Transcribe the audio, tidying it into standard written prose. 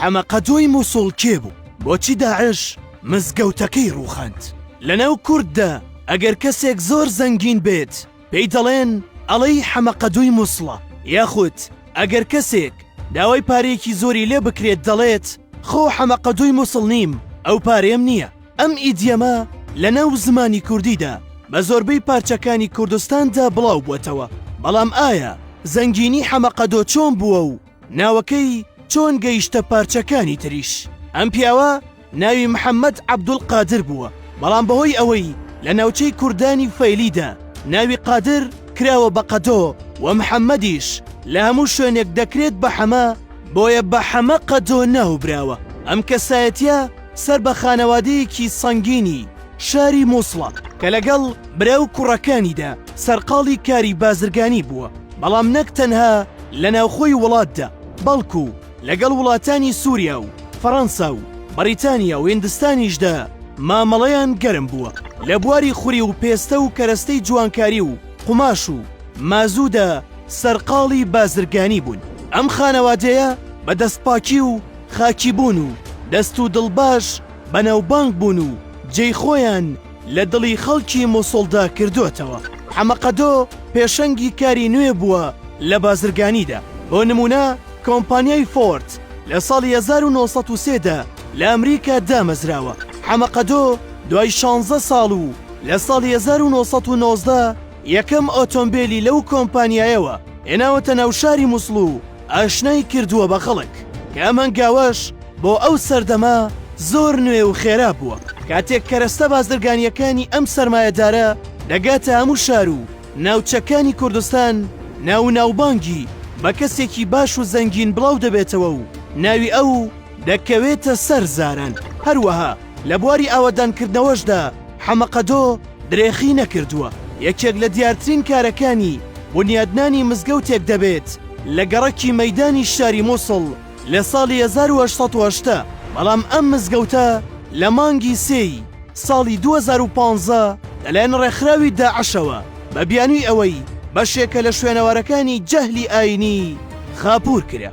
حەمەقەدۆی مووسڵ کێ بوو؟ بۆچی داعش مزگەوتەکەی ڕووخاند؟ لەناو کورددا ئەگەر کەسێک زۆر زەنگین بێت پێی دەڵێن ئەڵەی حەمەقەدۆی مووسڵە، یاخود ئەگەر کەسێک داوای پارەیەکی زۆری لێ بکرێت دەڵێت خۆ حەمەقەدۆی مووسڵ نیم، ئەو پارەیەم نییە. ئەم ئیدیەمە لەناو زمانی کوردیدا بە زۆربەی پارچەکانی کوردستاندا بڵاو بووەتەوە. بەڵام ئایا زەنگینی حەمەقەدۆ چۆن بووە و ناوەکەی چۆن گەیشتە پارچەکانی تریش؟ ئەم پیاوە ناوی محەممەد عەبدولقادر بووە، بەڵام بەهۆی ئەوەی لە ناوچەی کوردانی فەیلیدا ناوی قادر کراوە بە قەدۆ و محەممەدیش لە هەموو شوێنێک دەکرێت بە حەمە، بۆیە بە حەمە قەدۆ ناوبراوە. ئەم کەسایەتیە سەر بە خانەوادەیەکی سەنگینی شاری مووسڵە کە لەگەڵ برا و کوڕەکانیدا سەرقاڵی کاری بازرگانی بووە، بەڵام نەک تەنها لە ناوخۆی وڵاتدا بەڵکو لەگەڵ وڵاتانی سووریا و فەڕەنسا و بەریتانیا و هیندستانیشدا مامەڵەیان گەرم بووە. لە بواری خوری و پێستە و کەرەستەی جوانکاری و قوماش و مازوودا سەرقاڵی بازرگانی بوون. ئەم خانەوادەیە بە دەستپاکی و خاکی بوون و دەست و دڵباش بەناوبانگ بوون و جێی خۆیان لە دڵی خەڵکی مووسڵدا کردوتەوە. حەمەقەدۆ پێشەنگی کاری نوێ بووە لە بازرگانیدا. بۆ نمونە کۆمپانیای فۆرد لە ساڵی 1930دا لە ئەمریکا دامەزراوە. حەمەقەدۆ دوای 16 ساڵ و لە ساڵی 1990 یەکەم ئۆتۆمبیلی لەو کۆمپانیایەوە هێناوەتە ناو شاری مووسڵ و ئاشنای کردووە بە خەڵک کە ئەم هەنگاوەش بۆ ئەو سەردەما زۆر نوێ و خێرا بووە. کاتێک کەرەستە بازرگانیەکانی ئەم سەرمایەدارە دەگاتە هەموو شار و ناوچەکانی کوردستان ناوبانگی بە کەسێکی باش و زەنگین بڵاو دەبێتەوە و ناوی ئەو دەکەوێتە سەر زاران. هەروەها لە بواری ئاوەدانکردنەوەشدا حەمەقەدۆ درێخی نەکردووە. یەکێک لە دیارترین کارەکانی بنیادنانی مزگەوتێک دەبێت لە گەڕەکی مەیدانی شاری مووسڵ لە ساڵی 1880. بەڵام ئەم مزگەوتە لە مانگی سێی ساڵی 2015 لەلایەن ڕێکخراوی داعشەوە بە بیانووی ئەوەی بەشێکە لە شوێنەوارەکانی جەهلی ئاینی خاپوور کرا.